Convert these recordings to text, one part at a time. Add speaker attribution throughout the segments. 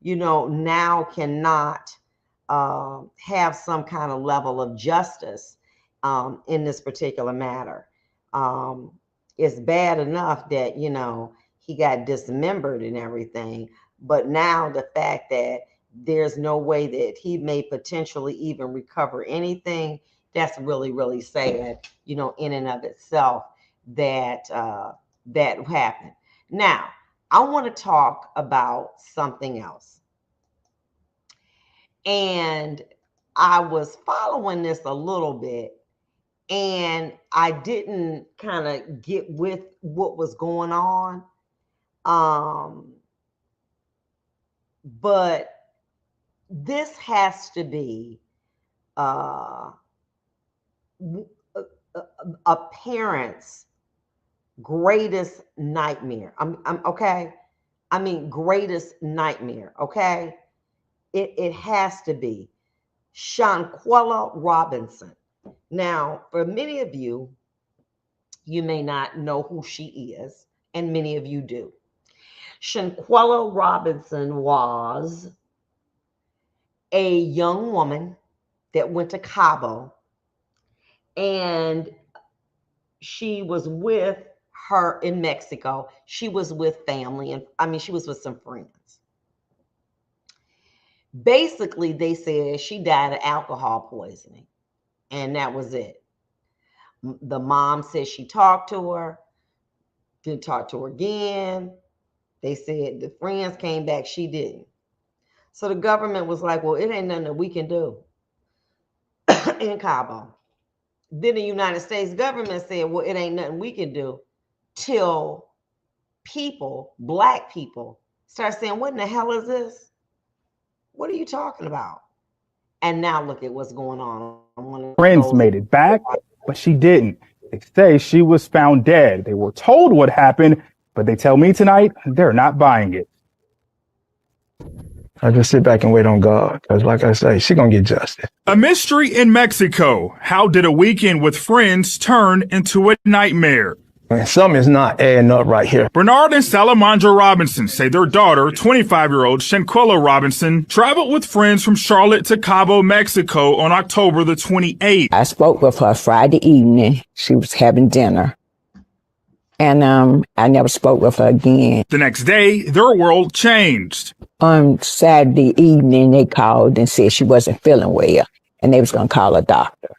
Speaker 1: now cannot have some kind of level of justice in this particular matter. Um, it's bad enough that, he got dismembered and everything, but now the fact that there's no way that he may potentially even recover anything, that's really, really sad, in and of itself that that happened. Now, I want to talk about something else. And I was following this a little bit, and I didn't kind of get with what was going on. Um, but this has to be uh, a parent's greatest nightmare. I'm okay. I mean, greatest nightmare. Okay. It has to be Shanquella Robinson. Now, for many of you, you may not know who she is, and many of you do. Shanquella Robinson was a young woman that went to Cabo, and she was with her in Mexico. She was with family, and she was with some friends. Basically, they said she died of alcohol poisoning, and that was it. The mom said she talked to her, didn't talk to her again. They said the friends came back, she didn't. So the government was like, well, it ain't nothing that we can do in Cabo. Then the United States government said, well, it ain't nothing we can do till people, Black people, start saying, what in the hell is this? What are you talking about? And now look at what's going on.
Speaker 2: Friends made it back, but she didn't. They say she was found dead. They were told what happened, but they tell me tonight they're not buying it.
Speaker 3: I just sit back and wait on God, because like I say, she gonna get justice.
Speaker 4: A mystery in Mexico. How did a weekend with friends turn into a nightmare?
Speaker 3: Something is not adding up right here.
Speaker 4: Bernard and Salamandra Robinson say their daughter, 25-year-old Shanquella Robinson, traveled with friends from Charlotte to Cabo, Mexico on October the 28th.
Speaker 5: I spoke with her Friday evening. She was having dinner. And I never spoke with her again.
Speaker 4: The next day, their world changed.
Speaker 5: On Saturday evening, they called and said she wasn't feeling well, and they was going to call a doctor.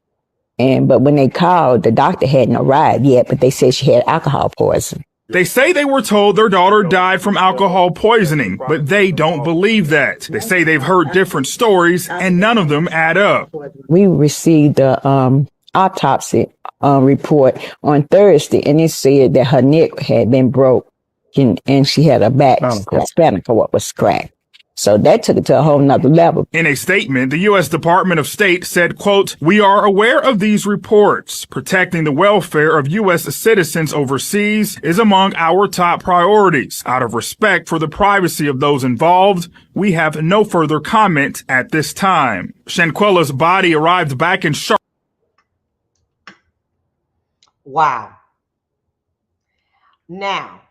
Speaker 5: But when they called, the doctor hadn't arrived yet, but they said she had alcohol poisoning.
Speaker 4: They say they were told their daughter died from alcohol poisoning, but they don't believe that. They say they've heard different stories, and none of them add up.
Speaker 5: We received the autopsy report on Thursday, and it said that her neck had been broke, and she had a spinal cord was cracked. So that took it to a whole nother level.
Speaker 4: In a statement, the U.S. Department of State said, quote, "We are aware of these reports. Protecting the welfare of U.S. citizens overseas is among our top priorities. Out of respect for the privacy of those involved, we have no further comment at this time." Shanquella's body arrived back in Charlotte.
Speaker 1: Wow. Now,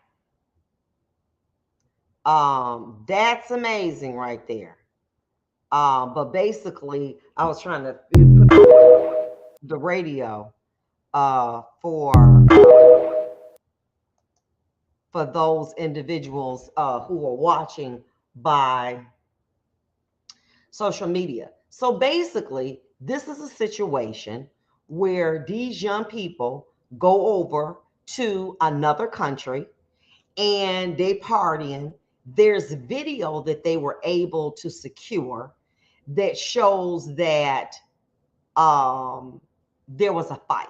Speaker 1: that's amazing right there. But basically, I was trying to put the radio for those individuals who are watching by social media. So basically, this is a situation where these young people go over to another country and they partying. There's video that they were able to secure that shows that there was a fight,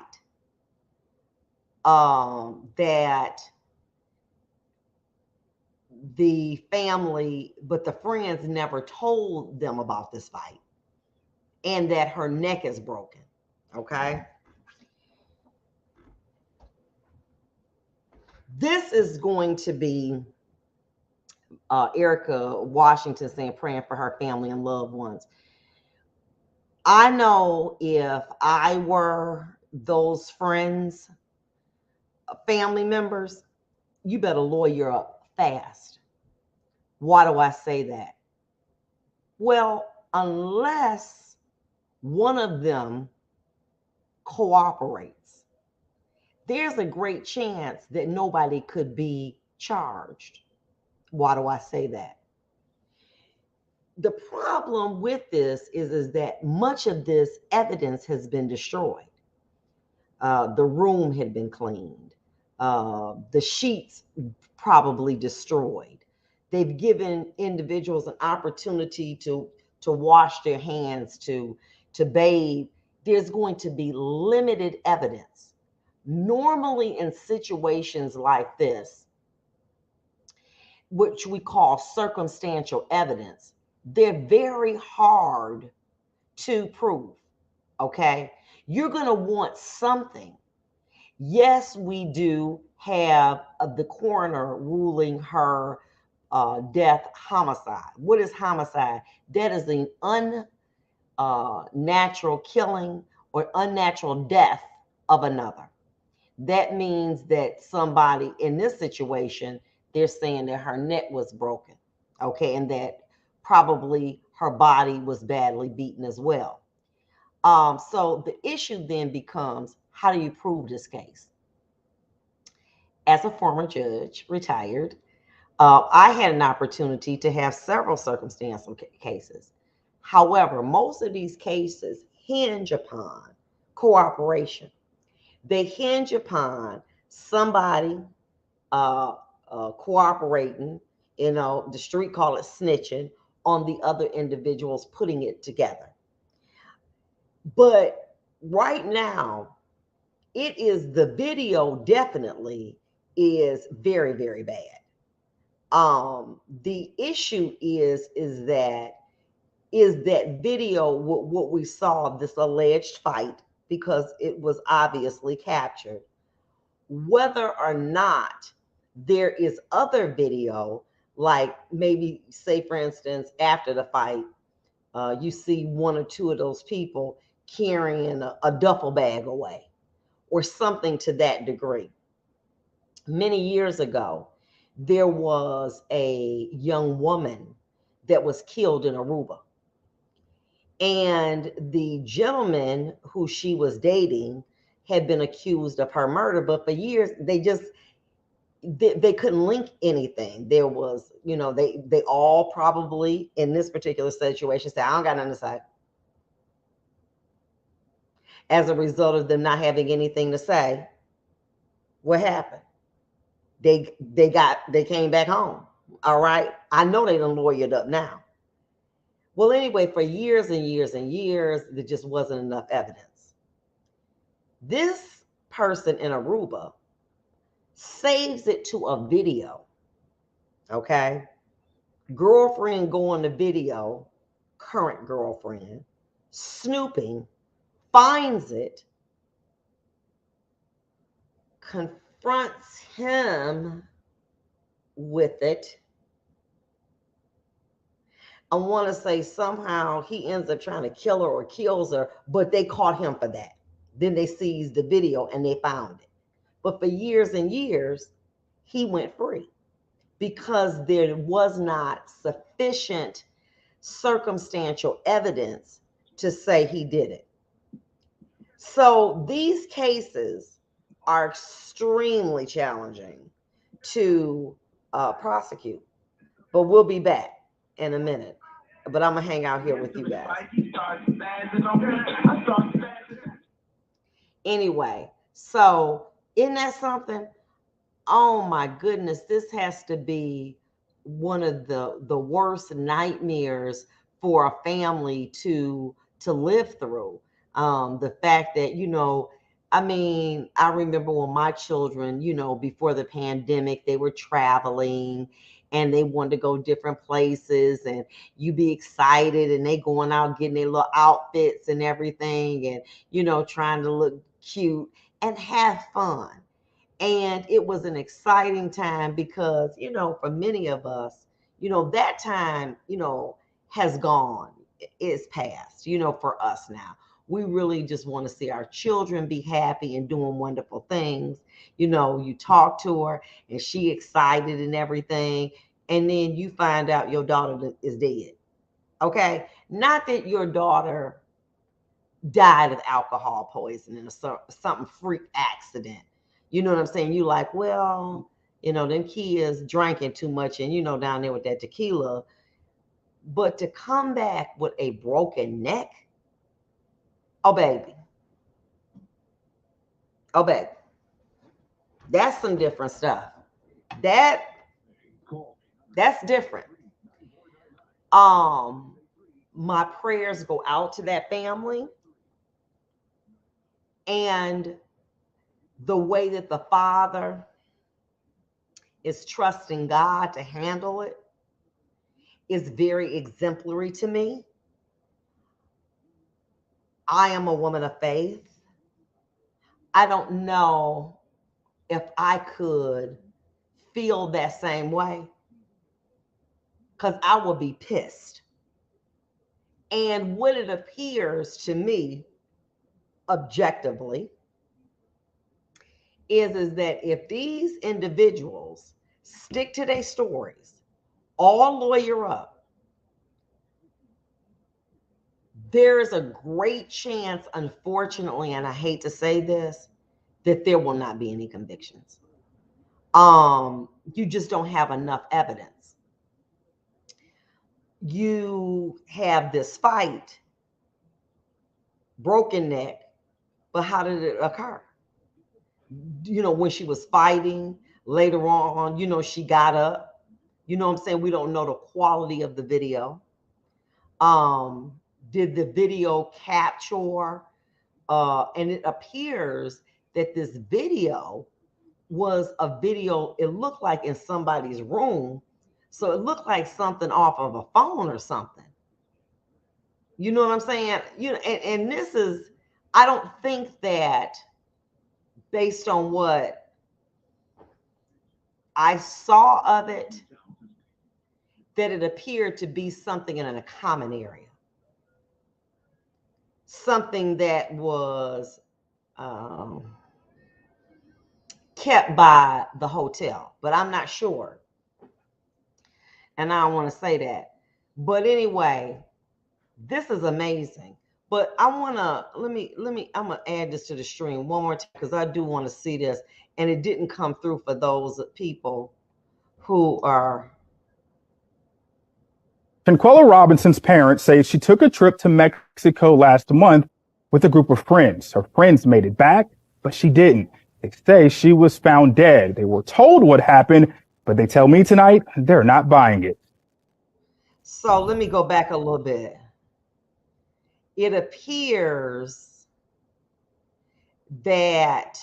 Speaker 1: that the family, but the friends never told them about this fight, and that her neck is broken. Okay. This is going to be Erica Washington saying, praying for her family and loved ones. I know if I were those friends, family members, you better lawyer up fast. Why do I say that? Well, unless one of them cooperates, there's a great chance that nobody could be charged. Why do I say that? The problem with this is that much of this evidence has been destroyed. The room had been cleaned. The sheets probably destroyed. They've given individuals an opportunity to wash their hands, to bathe. There's going to be limited evidence. Normally, in situations like this, which we call circumstantial evidence, they're very hard to prove. Okay, you're going to want something. Yes, we do have the coroner ruling her death homicide. What is homicide? That is an unnatural killing or unnatural death of another. That means that somebody in this situation, they're saying that her neck was broken, okay, and that probably her body was badly beaten as well. So the issue then becomes, how do you prove this case? As a former judge, retired, I had an opportunity to have several circumstantial cases. However, most of these cases hinge upon cooperation. They hinge upon somebody cooperating, the street call it snitching, on the other individuals putting it together. But right now, the video definitely is very, very bad. The issue is that video what we saw, this alleged fight, because it was obviously captured, whether or not there is other video, like maybe, say for instance, after the fight, you see one or two of those people carrying a duffel bag away or something to that degree. Many years ago, there was a young woman that was killed in Aruba. And the gentleman who she was dating had been accused of her murder, but for years they couldn't link anything. There was, they all probably in this particular situation said, I don't got nothing to say. As a result of them not having anything to say, what happened? They came back home. All right. I know they done lawyered up now. Well, anyway, for years and years and years, there just wasn't enough evidence. This person in Aruba saves it to a video. Okay. Girlfriend going to video, current girlfriend, snooping, finds it, confronts him with it. I want to say somehow he ends up trying to kill her or kills her, but they caught him for that. Then they seized the video and they found it. But for years and years, he went free because there was not sufficient circumstantial evidence to say he did it. So these cases are extremely challenging to prosecute. But we'll be back in a minute. But I'm going to hang out here with you guys. Anyway, so isn't that something? Oh my goodness, this has to be one of the worst nightmares for a family to live through. The fact that, I remember when my children, before the pandemic, they were traveling and they wanted to go different places, and you be excited and they going out getting their little outfits and everything, and, trying to look cute and have fun. And it was an exciting time because, for many of us, that time, has gone, is past, for us now. We really just want to see our children be happy and doing wonderful things. You talk to her and she excited and everything. And then you find out your daughter is dead. Okay. Not that your daughter died of alcohol poisoning or something freak accident. You know what I'm saying? You like, well, them kids drinking too much and, down there with that tequila. But to come back with a broken neck, oh, baby. Oh, baby. That's some different stuff. That's different. My prayers go out to that family. And the way that the father is trusting God to handle it is very exemplary to me. I am a woman of faith. I don't know if I could feel that same way, because I would be pissed. And what it appears to me, objectively, is that if these individuals stick to their stories, all lawyer up, there is a great chance, unfortunately, and I hate to say this, that there will not be any convictions. You just don't have enough evidence. You have this fight, broken neck, but how did it occur? When she was fighting, later on, she got up. You know what I'm saying? We don't know the quality of the video. Did the video capture? And it appears that this video was a video, it looked like in somebody's room. So it looked like something off of a phone or something. You know what I'm saying? And this is, I don't think that based on what I saw of it, that it appeared to be something in a common area. Something that was kept by the hotel, but I'm not sure. And I don't want to say that. But anyway, this is amazing. But I want to, I'm going to add this to the stream one more time because I do want to see this. And it didn't come through for those people who are.
Speaker 2: Conquella Robinson's parents say she took a trip to Mexico last month with a group of friends. Her friends made it back, but she didn't. They say she was found dead. They were told what happened, but they tell me tonight they're not buying it.
Speaker 1: So let me go back a little bit. It appears that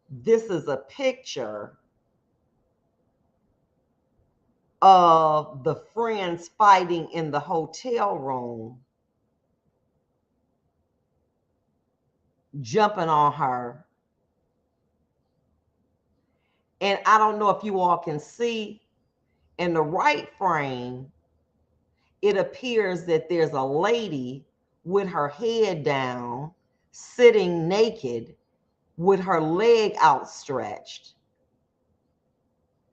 Speaker 1: this is a picture of the friends fighting in the hotel room, jumping on her. And I don't know if you all can see in the right frame, it appears that there's a lady with her head down, sitting naked with her leg outstretched,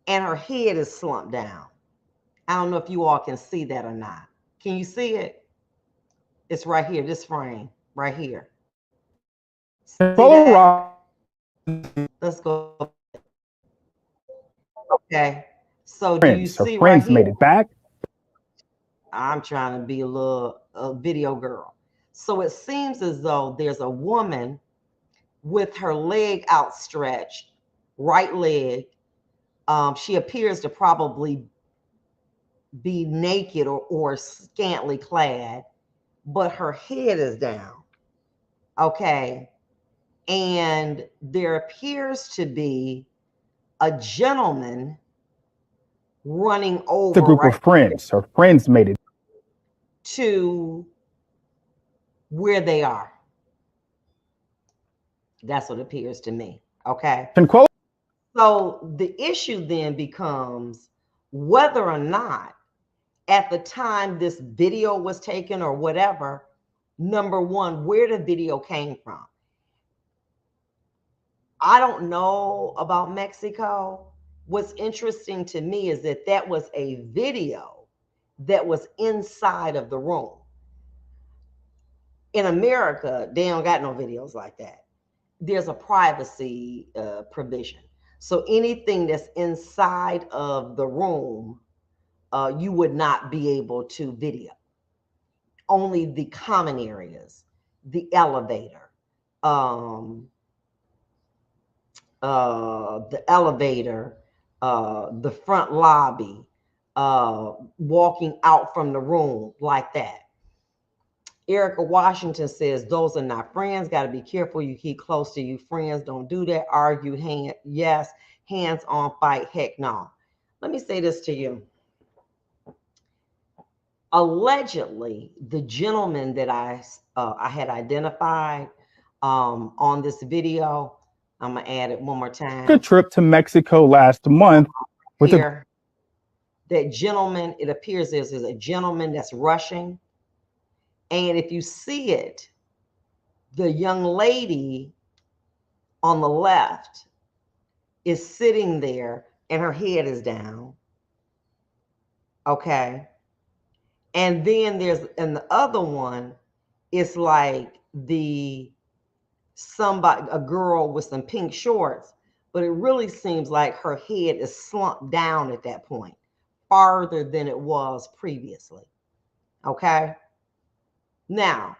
Speaker 1: and her head is slumped down. I don't know if you all can see that or not. Can you see it? It's right here, this frame, right here. See that? Let's go. Okay. So do you see
Speaker 2: her friends
Speaker 1: right here?
Speaker 2: made it back?
Speaker 1: I'm trying to be a video girl. So it seems as though there's a woman with her leg outstretched, right leg. She appears to probably be naked or scantily clad, but her head is down. Okay. And there appears to be a gentleman running over
Speaker 2: The group of friends. Her friends made it
Speaker 1: to where they are. That's what appears to me. Okay. So the issue then becomes whether or not at the time this video was taken or whatever, number one, where the video came from. I don't know about Mexico. What's interesting to me is that was a video that was inside of the room. In America, they don't got no videos like that. There's a privacy provision. So anything that's inside of the room, you would not be able to video. Only the common areas, the elevator, the front lobby, walking out from the room like that. Erica Washington says, those are not friends. Got to be careful. You keep close to your friends. Don't do that. Argue, yes. Hands on fight, heck no. Let me say this to you. Allegedly, the gentleman that I had identified on this video, I'm going to add it one more time.
Speaker 2: A trip to Mexico last month with
Speaker 1: here. That gentleman, it appears there's a gentleman that's rushing. And if you see it, the young lady on the left is sitting there and her head is down. Okay. And then and the other one is like a girl with some pink shorts, but it really seems like her head is slumped down at that point, farther than it was previously. Okay. Now,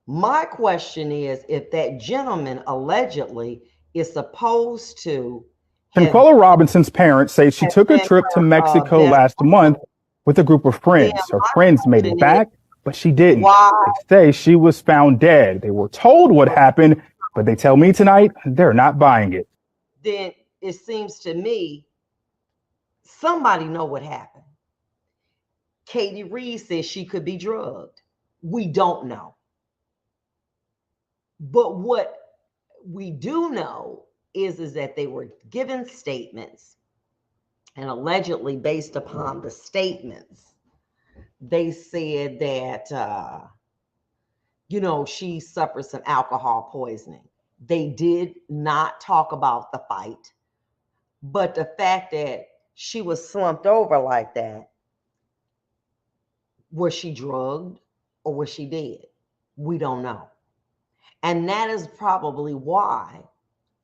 Speaker 1: my question is, if that gentleman allegedly is supposed to.
Speaker 2: Conquella Robinson's parents say she took a trip to Mexico last month with a group of friends. Her friends made it back, but she didn't. They say she was found dead. They were told what happened, but they tell me tonight they're not buying it.
Speaker 1: Then it seems to me somebody know what happened. Katie Reed says she could be drugged. We don't know. But what we do know is that they were given statements, and allegedly based upon the statements, they said that, she suffered some alcohol poisoning. They did not talk about the fight, but the fact that she was slumped over like that, was she drugged or was she dead? We don't know. And that is probably why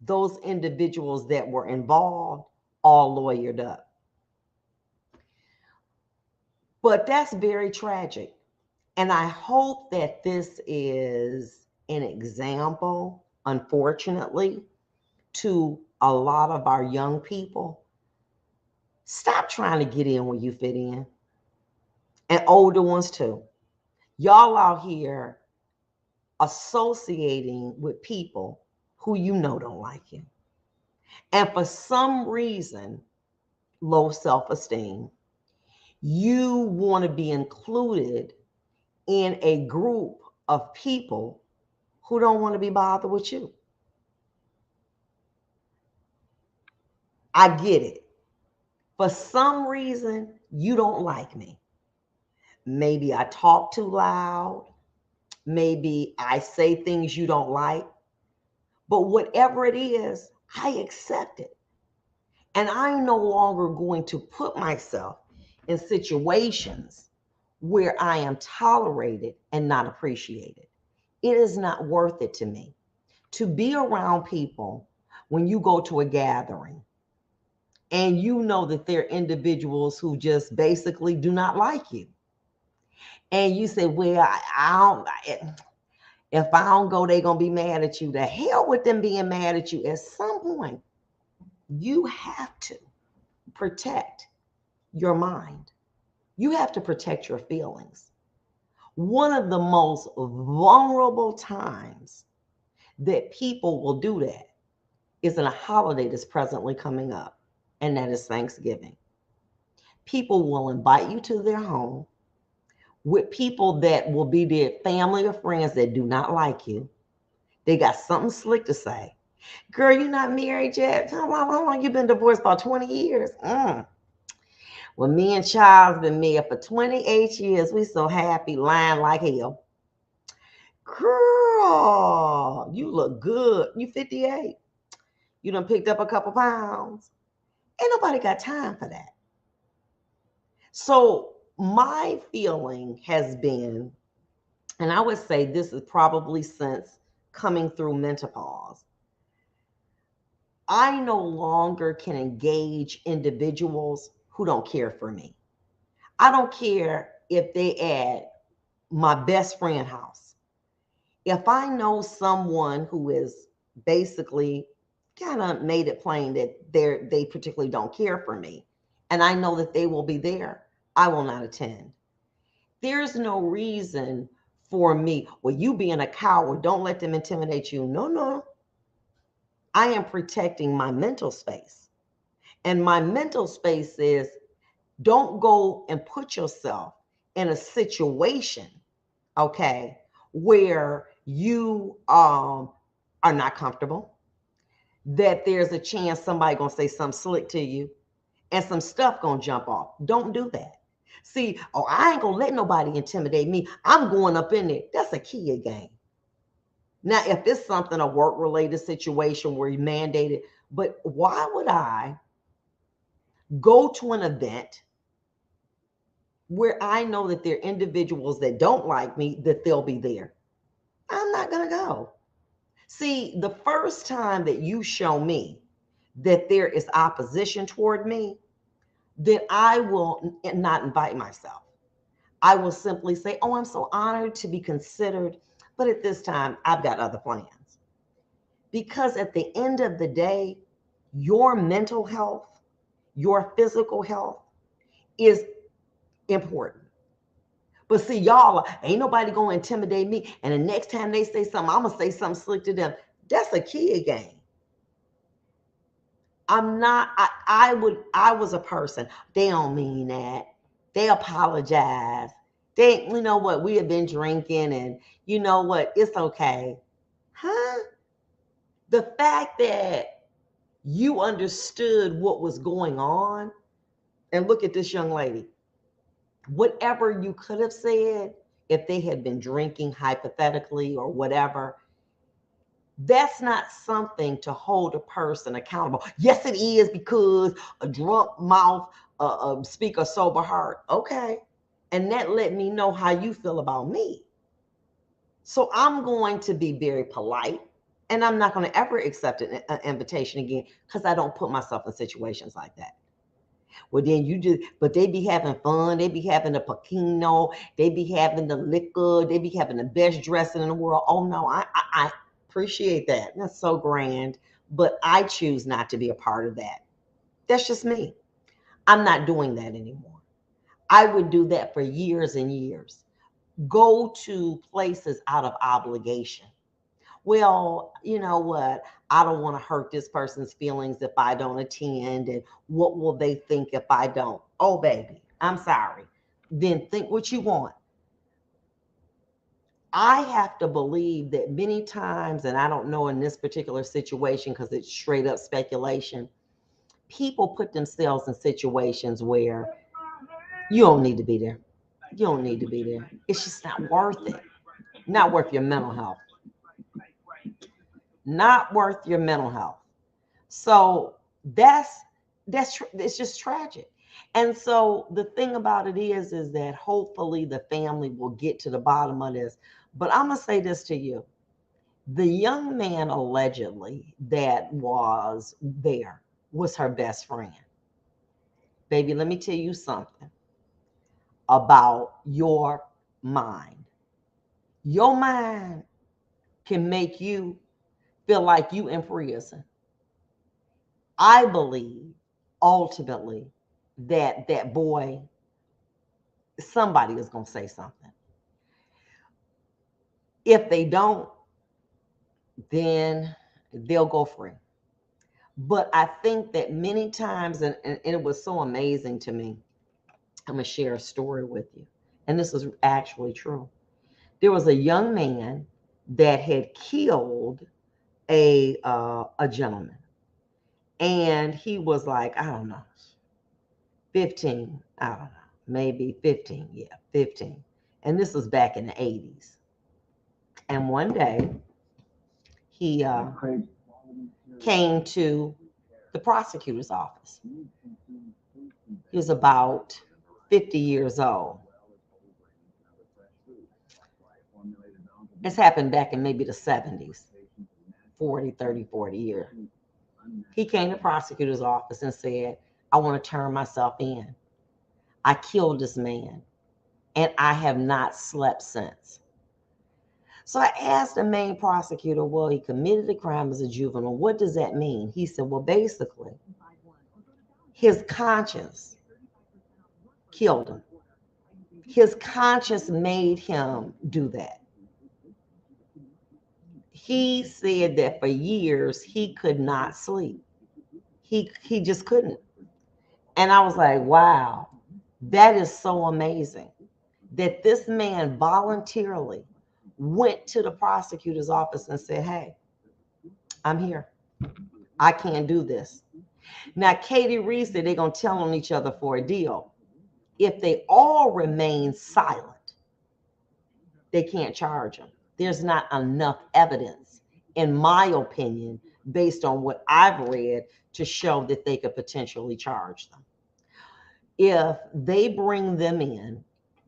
Speaker 1: those individuals that were involved all lawyered up. But that's very tragic. And I hope that this is an example, unfortunately, to a lot of our young people. Stop trying to get in where you fit in. And older ones too. Y'all out here associating with people who don't like you. And for some reason, low self-esteem, you want to be included in a group of people who don't want to be bothered with you. I get it. For some reason, you don't like me. Maybe I talk too loud. Maybe I say things you don't like. But whatever it is, I accept it. And I'm no longer going to put myself in situations where I am tolerated and not appreciated. It is not worth it to me to be around people when you go to a gathering and you know that they're individuals who just basically do not like you. And you say, well, if I don't go, they're going to be mad at you. The hell with them being mad at you. At some point, you have to protect your mind. You have to protect your feelings. One of the most vulnerable times that people will do that is in a holiday that's presently coming up, and that is Thanksgiving. People will invite you to their home with people that will be their family or friends that do not like you. They got something slick to say. Girl, you're not married yet? How long you been divorced? About 20 years. Well, me and Charles been married for 28 years. We so happy, lying like hell. Girl, you look good. You 58. You done picked up a couple pounds. Ain't nobody got time for that. So My feeling has been, and I would say this is probably since coming through menopause, I no longer can engage individuals who don't care for me. I don't care if they at my best friend house. If I know someone who is basically kind of made it plain that they particularly don't care for me, and I know that they will be there, I will not attend. There's no reason for me, well, you being a coward, don't let them intimidate you. No, no. I am protecting my mental space. And my mental space is don't go and put yourself in a situation, okay, where you are not comfortable, that there's a chance somebody gonna say something slick to you and some stuff gonna jump off. Don't do that. See, oh, I ain't gonna let nobody intimidate me. I'm going up in there. That's a key game. Now, if it's something, a work-related situation where you mandated, but why would I go to an event where I know that there are individuals that don't like me, that they'll be there? I'm not gonna go. See, the first time that you show me that there is opposition toward me, then I will not invite myself. I will simply say, oh, I'm so honored to be considered, but at this time, I've got other plans. Because at the end of the day, your mental health, your physical health is important. But see, y'all, ain't nobody gonna intimidate me. And the next time they say something, I'm gonna say something slick to them. That's a kid game. I'm not, I was a person. They don't mean that. They apologize. They, you know what, we have been drinking and you know what, it's okay. Huh? The fact that you understood what was going on, and look at this young lady. Whatever you could have said, if they had been drinking hypothetically or whatever, that's not something to hold a person accountable. Yes, it is, because a drunk mouth speak a sober heart. Okay. And that let me know how you feel about me. So I'm going to be very polite, and I'm not going to ever accept an invitation again, because I don't put myself in situations like that. Well, then you just, but they be having fun. They be having the Pacino. They be having the liquor. They be having the best dressing in the world. Oh no, I appreciate that. That's so grand. But I choose not to be a part of that. That's just me. I'm not doing that anymore. I would do that for years and years. Go to places out of obligation. Well, you know what? I don't want to hurt this person's feelings if I don't attend. And what will they think if I don't? Oh, baby, I'm sorry. Then think what you want. I have to believe that many times, and I don't know in this particular situation because it's straight up speculation, people put themselves in situations where you don't need to be there. You don't need to be there. It's just not worth it. Not worth your mental health. Not worth your mental health. So it's just tragic. And so the thing about it is that hopefully the family will get to the bottom of this. But I'm gonna say this to you. The young man allegedly that was there was her best friend. Baby, let me tell you something about your mind. Your mind can make you feel like you in prison. I believe ultimately that boy, somebody is going to say something. If they don't, then they'll go free. But I think that many times, and it was so amazing to me, I'm going to share a story with you. And this is actually true. There was a young man that had killed a gentleman. And he was like, I don't know, 15, I don't know, maybe 15, yeah, 15. And this was back in the 80s. And one day he came to the prosecutor's office. He was about 50 years old. It's happened back in maybe the 70s, 40 years. He came to the prosecutor's office and said, I want to turn myself in. I killed this man, and I have not slept since. So I asked the main prosecutor, well, he committed the crime as a juvenile. What does that mean? He said, well, basically, his conscience killed him. His conscience made him do that. He said that for years he could not sleep. He just couldn't. And I was like, wow, that is so amazing that this man voluntarily went to the prosecutor's office and said, hey, I'm here. I can't do this. Now, Katie Reed said they're going to tell on each other for a deal. If they all remain silent, they can't charge him. There's not enough evidence, in my opinion, based on what I've read, to show that they could potentially charge them. If they bring them in,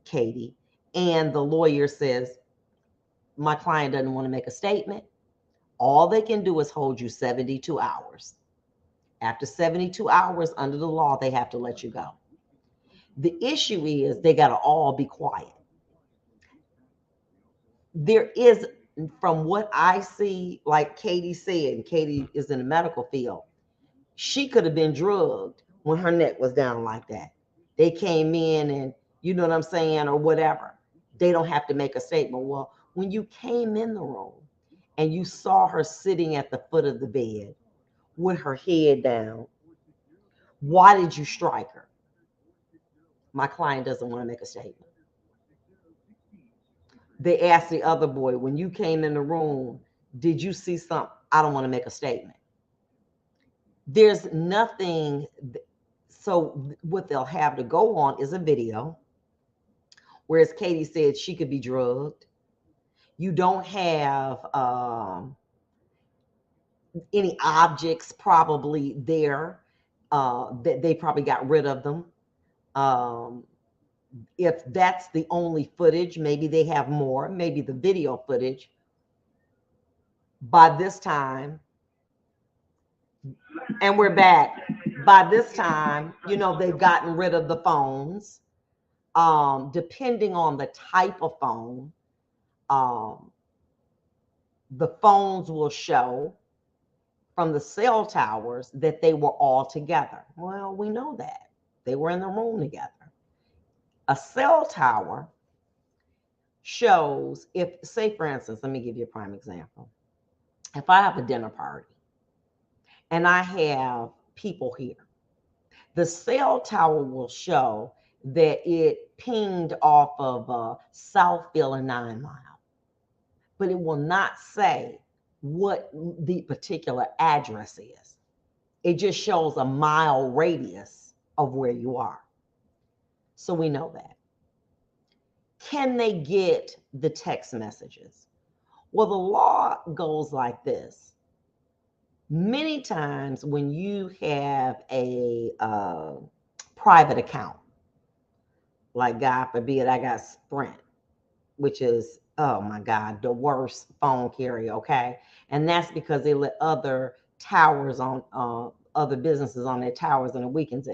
Speaker 1: Katie, and the lawyer says, my client doesn't want to make a statement, all they can do is hold you 72 hours. After 72 hours under the law, they have to let you go. The issue is they got to all be quiet. There is, from what I see, like Katie said, and Katie is in the medical field, she could have been drugged when her neck was down like that. They came in and, you know what I'm saying, or whatever. They don't have to make a statement. Well, when you came in the room and you saw her sitting at the foot of the bed with her head down, why did you strike her? My client doesn't want to make a statement. They asked the other boy, when you came in the room, did you see something? I don't want to make a statement. There's nothing. So what they'll have to go on is a video. Whereas Katie said she could be drugged. You don't have any objects probably there. That they probably got rid of them. If that's the only footage, maybe they have more, maybe the video footage. By this time, and we're back. By this time, you know, they've gotten rid of the phones. Depending on the type of phone, the phones will show from the cell towers that they were all together. Well, we know that. They were in the room together. A cell tower shows, if, say for instance, let me give you a prime example. If I have a dinner party and I have people here, the cell tower will show that it pinged off of Southfield and 9 Mile, but it will not say what the particular address is. It just shows a mile radius of where you are. So we know that. Can they get the text messages? Well, the law goes like this. Many times when you have a private account, like God forbid, I got Sprint, which is, oh my God, the worst phone carrier, okay? And that's because they let other towers on, other businesses on their towers on the weekends.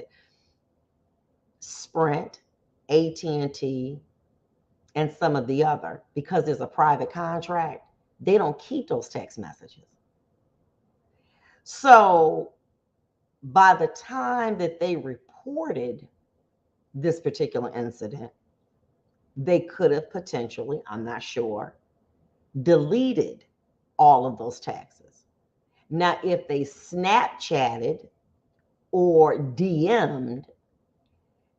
Speaker 1: Sprint, AT&T, and some of the other, because there's a private contract, they don't keep those text messages. So by the time that they reported this particular incident, they could have potentially, I'm not sure, deleted all of those texts. Now, if they Snapchatted or DM'd,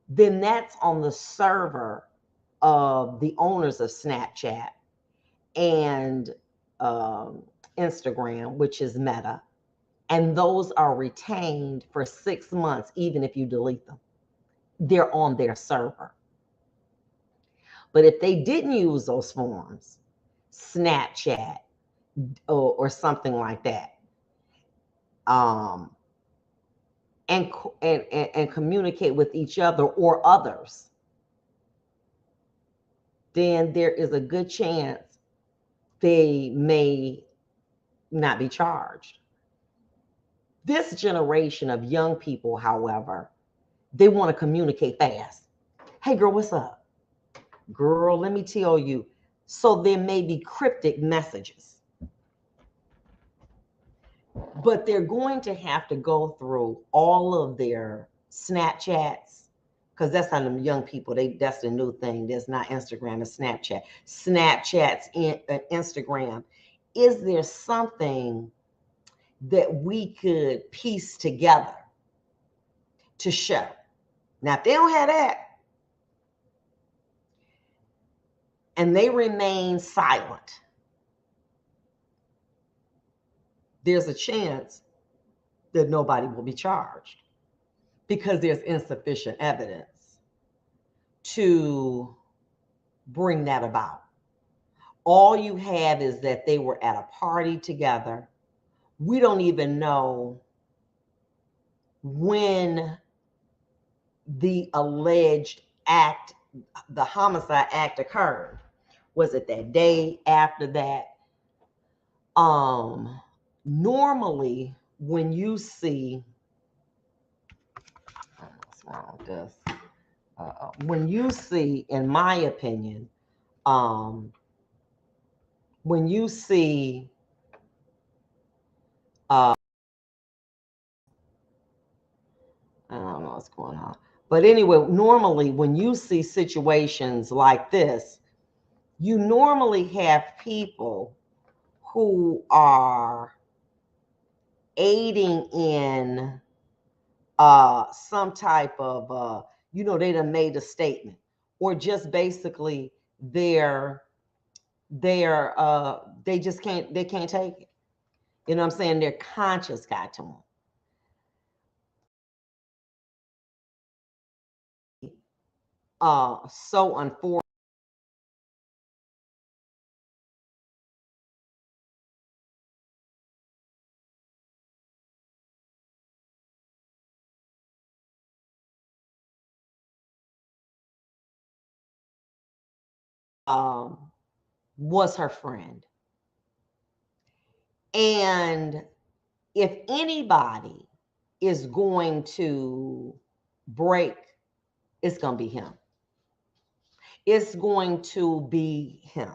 Speaker 1: then that's on the server of the owners of Snapchat and Instagram, which is Meta. And those are retained for 6 months, even if you delete them. They're on their server. But if they didn't use those forms, Snapchat or something like that, and communicate with each other or others, then there is a good chance they may not be charged. This generation of young people, however, they want to communicate fast. Hey, girl, what's up? Girl, let me tell you. So there may be cryptic messages, but they're going to have to go through all of their Snapchats, because that's how them young people, that's the new thing. There's not Instagram, it's Snapchat. Snapchats, Instagram. Is there something that we could piece together to show? Now, if they don't have that, and they remain silent, there's a chance that nobody will be charged because there's insufficient evidence to bring that about. All you have is that they were at a party together. We don't even know when the alleged act, the homicide act, occurred. Was it that day, after that? Normally when you see, what's wrong with this? When you see, in my opinion, when you see I don't know what's going on. But anyway, normally when you see situations like this, you normally have people who are aiding in some type of, they done made a statement, or just basically they just can't take it. You know what I'm saying? Their conscience got to them. So unfortunate. Was her friend. And if anybody is going to break, it's going to be him. It's going to be him.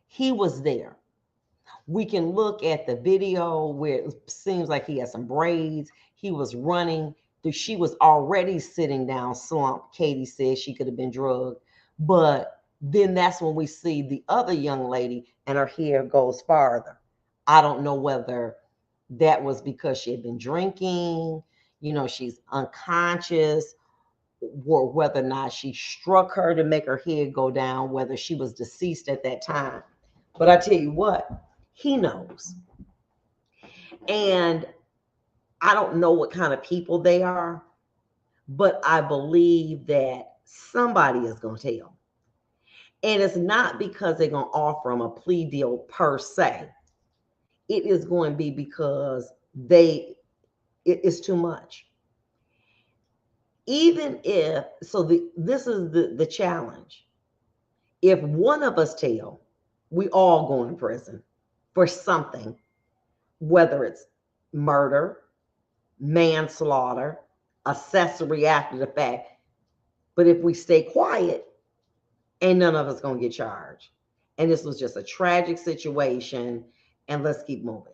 Speaker 1: He was there. We can look at the video where it seems like he had some braids. He was running. She was already sitting down slumped. Katie said she could have been drugged. But then that's when we see the other young lady and her hair goes farther. I don't know whether that was because she had been drinking, she's unconscious, or whether or not she struck her to make her head go down, whether she was deceased at that time. But I tell you what, he knows. And I don't know what kind of people they are, but I believe that somebody is going to tell. And it's not because they're going to offer them a plea deal per se. It is going to be because it is too much. Even if, this is the challenge. If one of us tell, we all go in prison for something, whether it's murder, manslaughter, accessory after the fact. But if we stay quiet, ain't none of us gonna get charged. And this was just a tragic situation, and let's keep moving.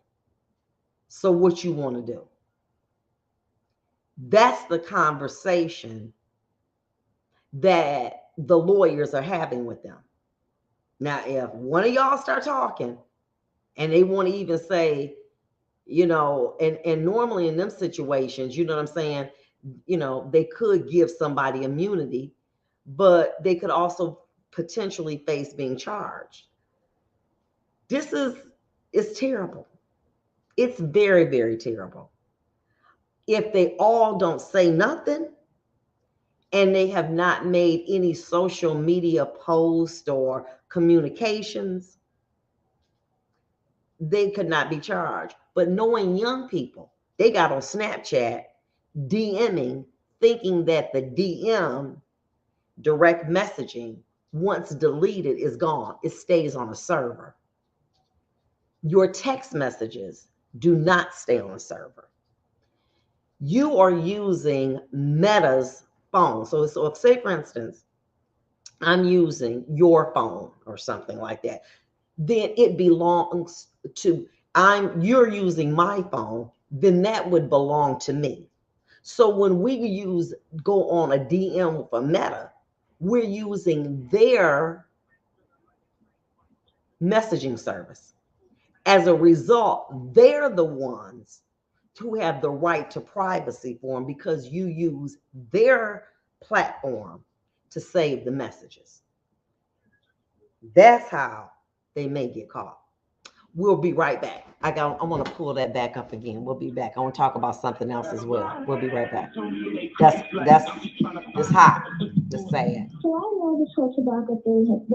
Speaker 1: So what you want to do? That's the conversation that the lawyers are having with them. Now, if one of y'all start talking and they want to even say, and normally in them situations, you know what I'm saying, they could give somebody immunity, but they could also potentially face being charged. It's terrible. It's very, very terrible. If they all don't say nothing and they have not made any social media post or communications, they could not be charged. But knowing young people, they got on Snapchat DMing, thinking that the DM, direct messaging, once deleted, is gone. It stays on a server. Your text messages do not stay on a server. You are using Meta's phone. So if, say, for instance, I'm using your phone or something like that, then it belongs to, you're using my phone, then that would belong to me. So when we go on a DM with a Meta, we're using their messaging service. As a result, they're the ones who have the right to privacy for them, because you use their platform to save the messages. That's how they may get caught. We'll be right back. I want to pull that back up again. We'll be back. I want to talk about something else as well. We'll be right back. That's it's hot. Just say it. So I know the church about that they